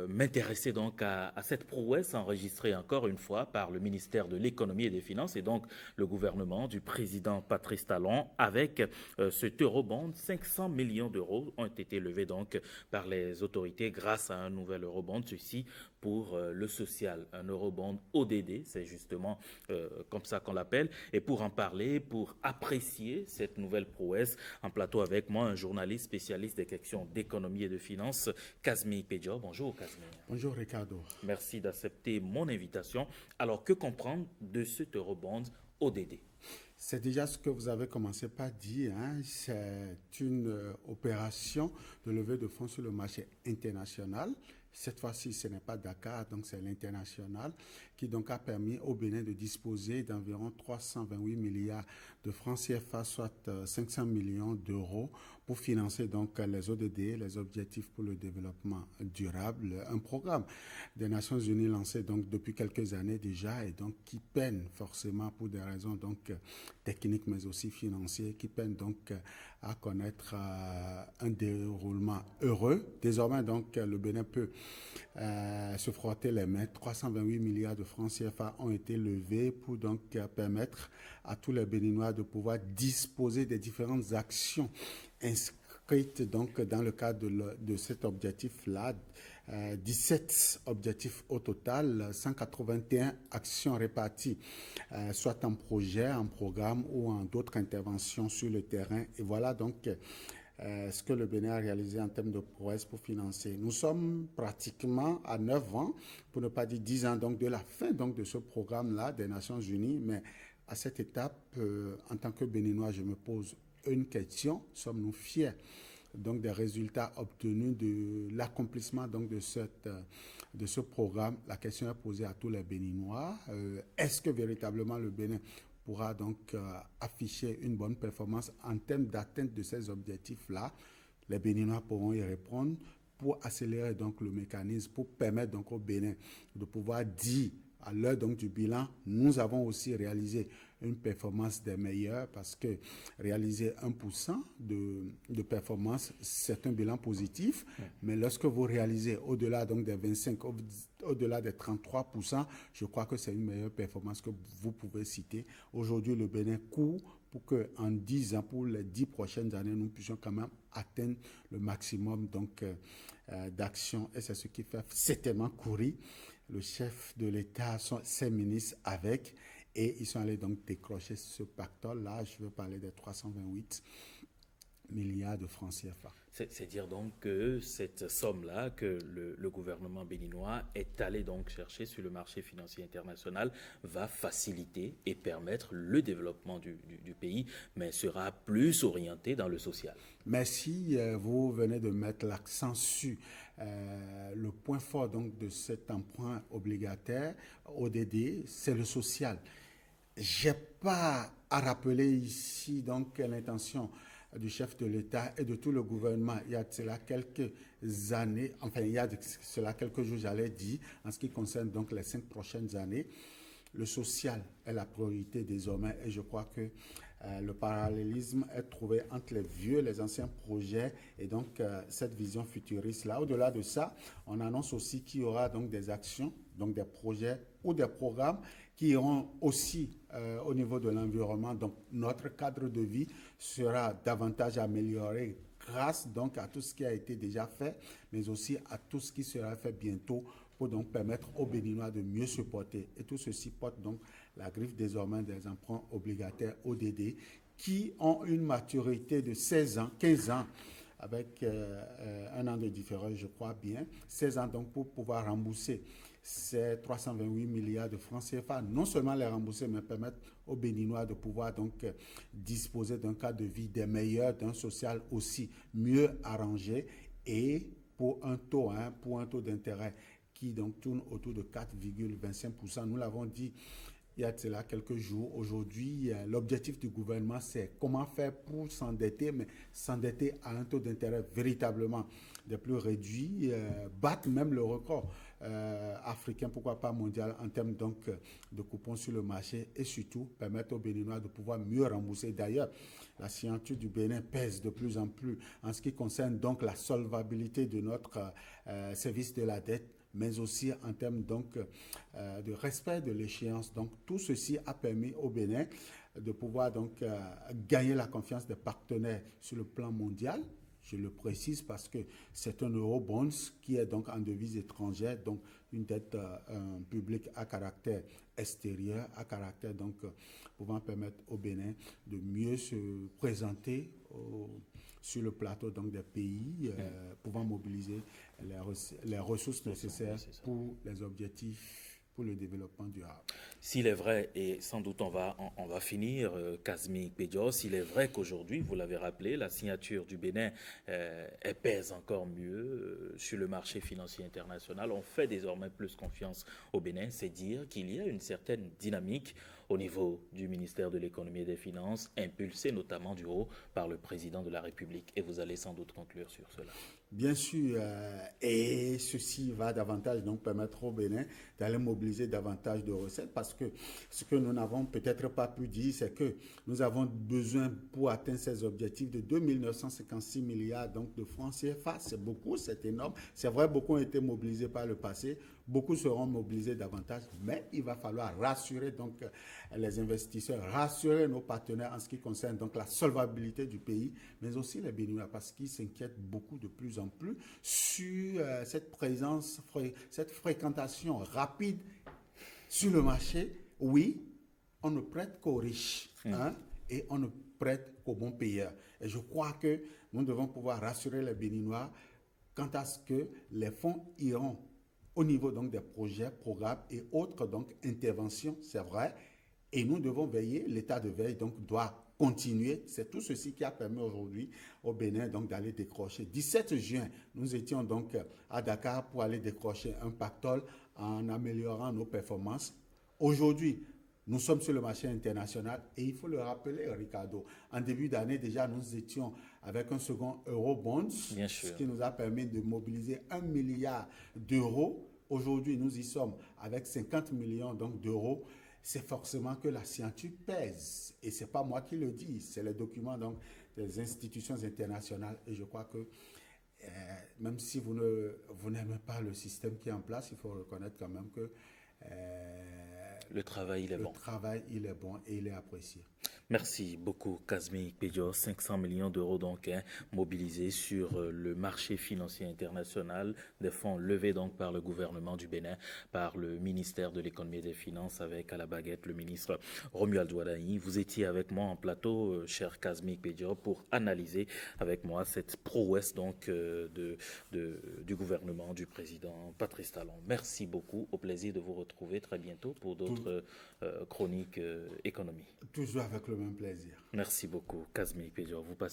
M'intéresser donc à cette prouesse enregistrée encore une fois par le ministère de l'Économie et des Finances et donc le gouvernement du président Patrice Talon avec cet eurobond. 500 millions d'euros ont été levés donc par les autorités grâce à un nouvel eurobond, ceci pour le social, un eurobond ODD, c'est justement comme ça qu'on l'appelle. Et pour en parler, pour apprécier cette nouvelle prouesse, en plateau avec moi, un journaliste spécialiste des questions d'économie et de finances, Kazmi Pedjo. Bonjour Kazmi. Bonjour Ricardo. Merci d'accepter mon invitation. Alors que comprendre de cet eurobond ODD? C'est déjà ce que vous avez commencé par dire, hein. C'est une opération de levée de fonds sur le marché international. Cette fois-ci, ce n'est pas Dakar, donc c'est l'international, qui donc a permis au Bénin de disposer d'environ 328 milliards de francs CFA, soit 500 millions d'euros, pour financer donc les ODD, les objectifs pour le développement durable, un programme des Nations Unies lancé donc depuis quelques années déjà et donc qui peine forcément pour des raisons donc techniques mais aussi financières, qui peine donc à connaître un déroulement heureux. Désormais donc le Bénin peut se frotter les mains. 328 milliards de francs CFA ont été levés pour donc permettre à tous les Béninois de pouvoir disposer des différentes actions inscrites donc dans le cadre de cet objectif-là. 17 objectifs au total, 181 actions réparties, soit en projet, en programme ou en d'autres interventions sur le terrain. Et voilà donc ce que le Bénin a réalisé en termes de prouesse pour financer. Nous sommes pratiquement à 9 ans, pour ne pas dire 10 ans, donc de la fin donc, de ce programme-là des Nations Unies. Mais à cette étape, en tant que Béninois, je me pose une question. Sommes-nous fiers donc des résultats obtenus de l'accomplissement donc de ce programme? La question est posée à tous les Béninois. Est-ce que véritablement le Bénin pourra donc afficher une bonne performance en termes d'atteinte de ces objectifs-là? Les Béninois pourront y répondre pour accélérer donc le mécanisme, pour permettre donc au Bénin de pouvoir dire à l'heure donc du bilan, nous avons aussi réalisé une performance des meilleures parce que réaliser 1% de performance, c'est un bilan positif. Mais lorsque vous réalisez au-delà donc des 25, au-delà des 33%, je crois que c'est une meilleure performance que vous pouvez citer. Aujourd'hui, le Bénin court pour qu'en 10 ans, pour les 10 prochaines années, nous puissions quand même atteindre le maximum donc, d'actions. Et c'est ce qui fait certainement courir le chef de l'État, ses ministres avec, et ils sont allés donc décrocher ce pactole-là. Je veux parler des 328 milliards de francs CFA. C'est dire donc que cette somme-là que le gouvernement béninois est allé donc chercher sur le marché financier international va faciliter et permettre le développement du pays, mais sera plus orienté dans le social. Mais si vous venez de mettre l'accent sur le point fort donc de cet emprunt obligataire ODD, c'est le social. J'ai pas à rappeler ici donc l'intention du chef de l'État et de tout le gouvernement. Il y a de cela quelques années, enfin il y a de cela quelques jours, j'allais dire, en ce qui concerne donc les 5 prochaines années. Le social est la priorité désormais et je crois que le parallélisme est trouvé entre les vieux, les anciens projets et donc cette vision futuriste-là. Au-delà de ça, on annonce aussi qu'il y aura donc des actions, donc des projets ou des programmes qui iront aussi au niveau de l'environnement. Donc notre cadre de vie sera davantage amélioré grâce donc à tout ce qui a été déjà fait, mais aussi à tout ce qui sera fait bientôt pour donc permettre aux Béninois de mieux se porter. Et tout ceci porte donc la griffe désormais des emprunts obligataires ODD qui ont une maturité de 16 ans, 15 ans, avec un an de différence, je crois bien. 16 ans donc pour pouvoir rembourser ces 328 milliards de francs CFA, non seulement les rembourser, mais permettre aux Béninois de pouvoir donc disposer d'un cadre de vie des meilleurs, d'un social aussi mieux arrangé et pour un taux d'intérêt qui donc tourne autour de 4,25%. Nous l'avons dit il y a de cela quelques jours. Aujourd'hui, l'objectif du gouvernement, c'est comment faire pour s'endetter, mais s'endetter à un taux d'intérêt véritablement des plus réduits, battre même le record africain, pourquoi pas mondial, en termes donc de coupons sur le marché et surtout permettre aux Béninois de pouvoir mieux rembourser. D'ailleurs, la signature du Bénin pèse de plus en plus en ce qui concerne donc la solvabilité de notre service de la dette, mais aussi en termes donc de respect de l'échéance. Donc tout ceci a permis au Bénin de pouvoir donc gagner la confiance des partenaires sur le plan mondial. Je le précise parce que c'est un eurobonds qui est donc en devise étrangère, donc une dette publique à caractère extérieur, à caractère donc pouvant permettre au Bénin de mieux se présenter sur le plateau donc des pays, pouvant mobiliser les ressources nécessaires pour les objectifs pour le développement durable. S'il est vrai, et sans doute on va finir, Kazmi Pédio, s'il est vrai qu'aujourd'hui, vous l'avez rappelé, la signature du Bénin elle pèse encore mieux sur le marché financier international, on fait désormais plus confiance au Bénin, c'est dire qu'il y a une certaine dynamique au niveau du ministère de l'économie et des finances, impulsée notamment du haut par le président de la République. Et vous allez sans doute conclure sur cela. Bien sûr, et ceci va davantage donc permettre au Bénin d'aller mobiliser davantage de recettes parce que ce que nous n'avons peut-être pas pu dire, c'est que nous avons besoin pour atteindre ces objectifs de 2 956 milliards donc, de francs CFA. C'est beaucoup, c'est énorme. C'est vrai, beaucoup ont été mobilisés par le passé, beaucoup seront mobilisés davantage, mais il va falloir rassurer donc les investisseurs, rassurer nos partenaires en ce qui concerne donc la solvabilité du pays, mais aussi les Béninois parce qu'ils s'inquiètent beaucoup de plus en plus sur cette présence, cette fréquentation rapide sur le marché. Oui, on ne prête qu'aux riches et on ne prête qu'aux bons payeurs. Et je crois que nous devons pouvoir rassurer les Béninois quant à ce que les fonds iront au niveau donc des projets, programmes et autres donc interventions, c'est vrai. Et nous devons veiller, l'état de veille donc doit continuer. C'est tout ceci qui a permis aujourd'hui au Bénin donc d'aller décrocher. 17 juin, nous étions donc à Dakar pour aller décrocher un pactole en améliorant nos performances. Aujourd'hui, nous sommes sur le marché international et il faut le rappeler, Ricardo. En début d'année, déjà, nous étions avec un second eurobonds, ce qui nous a permis de mobiliser 1 milliard d'euros. Aujourd'hui, nous y sommes avec 50 millions donc, d'euros. C'est forcément que la signature pèse. Et ce n'est pas moi qui le dis, c'est les documents donc, des institutions internationales. Et je crois que même si vous n'aimez pas le système qui est en place, il faut reconnaître quand même que le travail, il est bon. Le travail, il est bon et il est apprécié. Merci beaucoup, Kazmi Pédio. 500 millions d'euros donc mobilisés sur le marché financier international, des fonds levés donc par le gouvernement du Bénin, par le ministère de l'économie et des finances avec à la baguette le ministre Romuald Ouaddaï. Vous étiez avec moi en plateau, cher Kazmi Pédio, pour analyser avec moi cette prouesse donc du gouvernement du président Patrice Talon. Merci beaucoup. Au plaisir de vous retrouver très bientôt pour d'autres chroniques économie. Toujours avec le même plaisir. Merci beaucoup, Kazmi Pédio. Vous passez